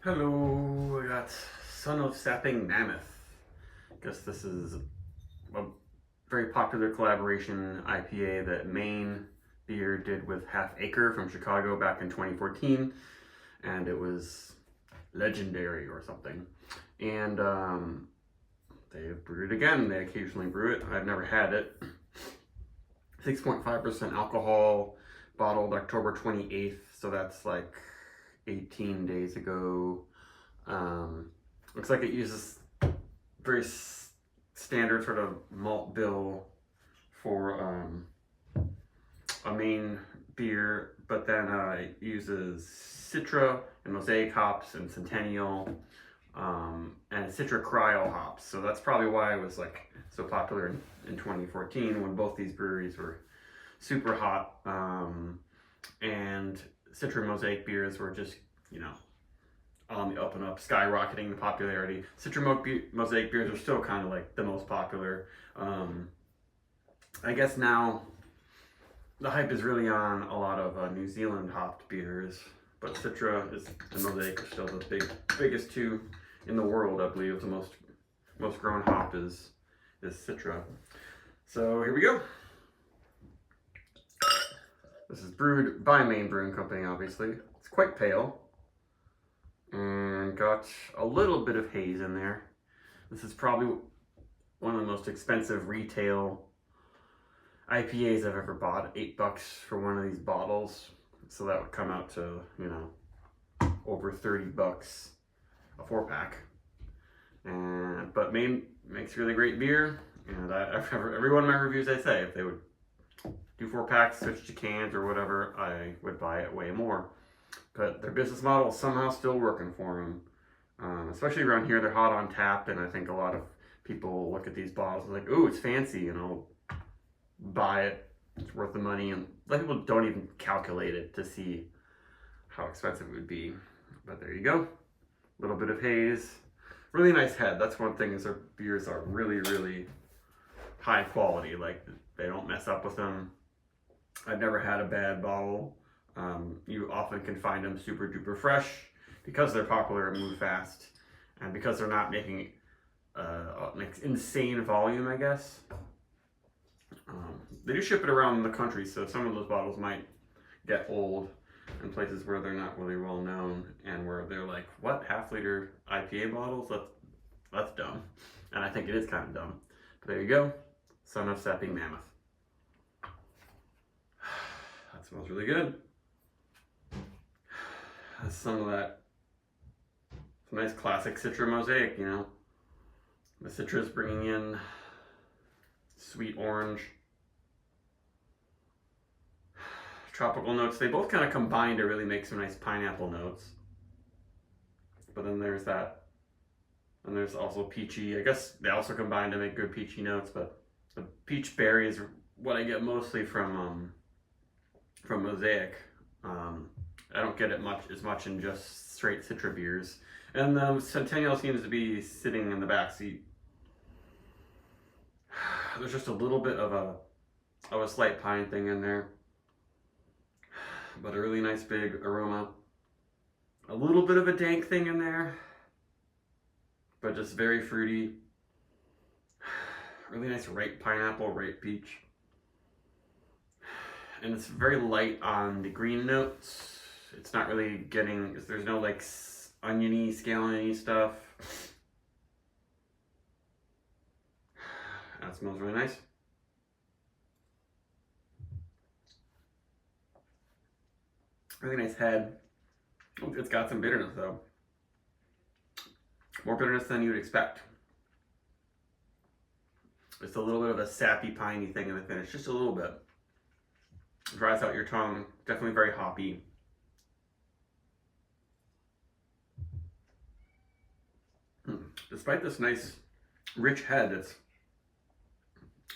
Hello, I got Son of Sapping Mammoth. Guess this is a very popular collaboration IPA that Maine beer did with Acre from Chicago back in 2014, and it was legendary or something. And they've brewed it again. They occasionally brew it. I've never had it. 6.5% alcohol, bottled October 28th, so that's like 18 days ago. Looks like it uses very standard sort of malt bill for a Maine beer, but then it uses Citra and Mosaic hops and Centennial and Citra Cryo hops. So that's probably why it was like so popular in 2014 when both these breweries were super hot, and Citra Mosaic beers were just, you know, on the up and up, skyrocketing the popularity. Citra Mosaic beers are still kind of like the most popular. I guess now the hype is really on a lot of New Zealand hopped beers, but Citra and Mosaic are still the biggest two in the world. I believe the most grown hop is Citra. So here we go. This is brewed by Maine Brewing Company, obviously. It's quite pale and got a little bit of haze in there. This is probably one of the most expensive retail IPAs I've ever bought. $8 for one of these bottles. So that would come out to, you know, over $30 a 4-pack. But Maine makes really great beer, and every one of my reviews I say if they would do 4-packs, switch to cans or whatever, I would buy it way more. But their business model is somehow still working for them. Especially around here, they're hot on tap, and I think a lot of people look at these bottles and like, ooh, it's fancy, and I'll buy it. It's worth the money, and a lot of people don't even calculate it to see how expensive it would be. But there you go. A little bit of haze. Really nice head. That's one thing, is their beers are really, really high quality. Like, they don't mess up with them. I've never had a bad bottle. You often can find them super duper fresh because they're popular and move fast, and because they're not making insane volume, I guess. They do ship it around the country, so some of those bottles might get old in places where they're not really well known, and where they're like, what, half-liter IPA bottles? That's dumb. And I think it is kind of dumb. But there you go. Son of Sapping Mammoth. That smells really good. Has some of that nice classic Citra Mosaic, you know. The Citra's bringing in sweet orange, tropical notes. They both kind of combine to really make some nice pineapple notes. But then there's that. And there's also peachy. I guess they also combine to make good peachy notes, but the peach berry is what I get mostly from Mosaic. I don't get it as much in just straight Citra beers. And the Centennial seems to be sitting in the back seat. There's just a little bit of a slight pine thing in there, but a really nice big aroma. A little bit of a dank thing in there, but just very fruity. Really nice ripe pineapple, ripe peach. And it's very light on the green notes. It's not really getting, there's no like oniony, scalliony stuff. That smells really nice. Really nice head. It's got some bitterness though. More bitterness than you would expect. It's a little bit of a sappy, piney thing in the finish, just a little bit. Dries out your tongue. Definitely very hoppy. Despite this nice, rich head,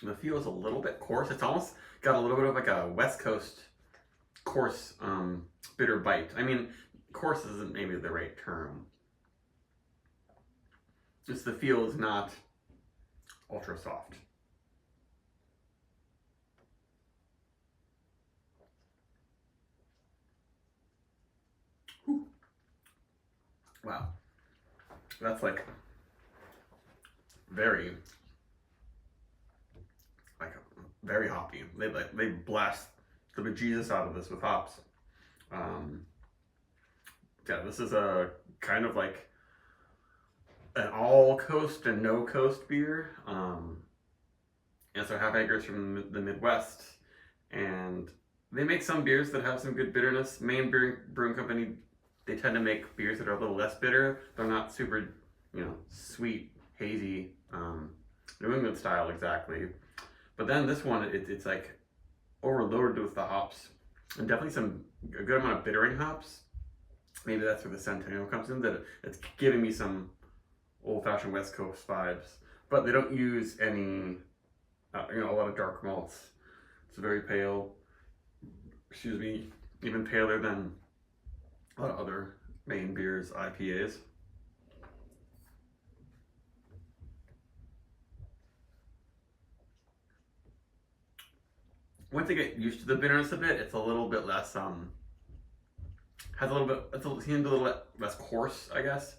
the feel is a little bit coarse. It's almost got a little bit of like a West Coast coarse, bitter bite. I mean, coarse isn't maybe the right term. Just the feel is not ultra soft. Wow. That's like very, very hoppy. They blast the bejesus out of this with hops. Yeah, this is a kind of like an all coast and no coast beer. And so Half Acre is from the Midwest, and they make some beers that have some good bitterness. Maine Brewing Company, they tend to make beers that are a little less bitter. They're not super, sweet, hazy, New England style exactly. But then this one, it's like overloaded with the hops, and definitely a good amount of bittering hops. Maybe that's where the Centennial comes in, that it's giving me some old-fashioned West Coast vibes. But they don't use any, a lot of dark malts. It's very pale, even paler than a lot of other Maine beers, IPAs. Once I get used to the bitterness of it, it's a little bit less, seems a little less coarse, I guess.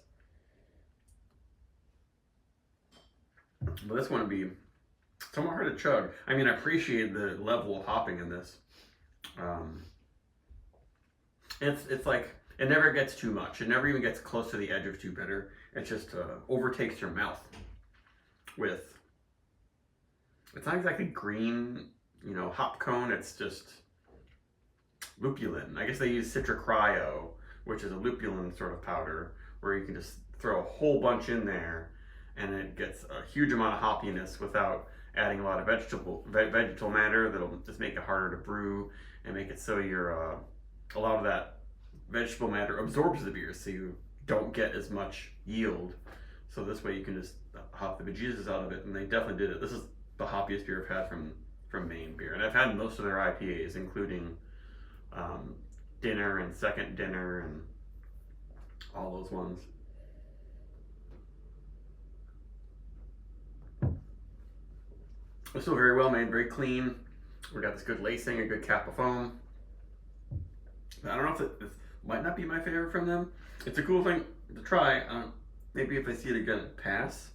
But this one would be somewhat hard to chug. I mean, I appreciate the level of hopping in this. It's like, it never gets too much. It never even gets close to the edge of too bitter. It just overtakes your mouth with, it's not exactly green, hop cone. It's just lupulin. I guess they use citrocryo, which is a lupulin sort of powder, where you can just throw a whole bunch in there and it gets a huge amount of hoppiness without adding a lot of vegetable matter that'll just make it harder to brew and make it so a lot of that vegetable matter absorbs the beer, so you don't get as much yield. So this way you can just hop the bejesus out of it, and they definitely did it. This is the hoppiest beer I've had from Maine beer, and I've had most of their IPAs, including Dinner and Second Dinner and all those ones. It's still very well made, very clean. We got this good lacing, a good cap of foam. I don't know if it might not be my favorite from them. It's a cool thing to try. Maybe if I see it again, pass.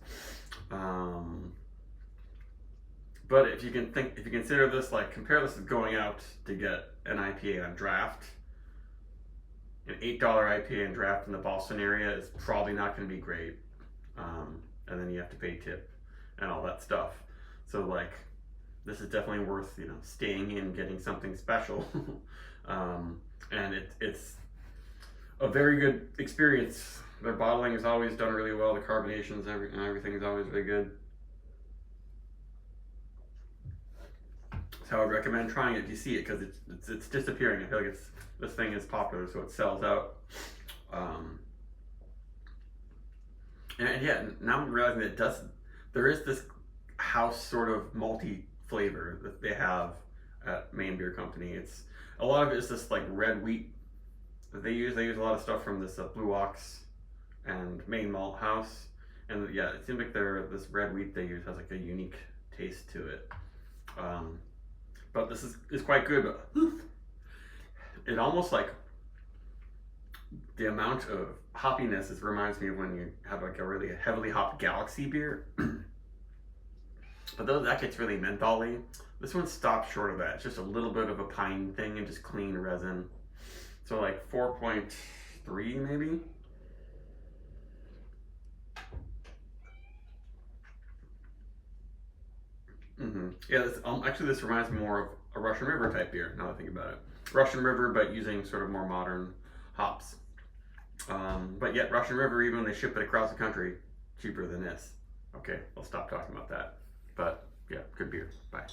But if you consider this, compare this to going out to get an IPA on draft, an $8 IPA on draft in the Boston area is probably not going to be great. And then you have to pay tip and all that stuff. So this is definitely worth, staying in, getting something special. And it's a very good experience. Their bottling is always done really well. The carbonations and everything is always very good. So I would recommend trying it if you see it, because it's disappearing. I feel like this thing is popular, so it sells out. And yeah, now I'm realizing that there is this house sort of malty flavor that they have at Maine Beer Company. A lot of it is this red wheat that they use. They use a lot of stuff from this Blue Ox and Maine Malt House, and yeah, it seems like this red wheat they use has a unique taste to it. But this is quite good. But it almost the amount of hoppiness reminds me of when you have a really heavily hopped Galaxy beer. But that gets really mentholy. This one stops short of that. It's just a little bit of a pine thing and just clean resin. So 4.3 maybe. Yeah, actually this reminds me more of a Russian River type beer, now that I think about it. Russian River, but using sort of more modern hops. But yet Russian River, even when they ship it across the country, cheaper than this. Okay, I'll stop talking about that. But yeah, good beer. Bye.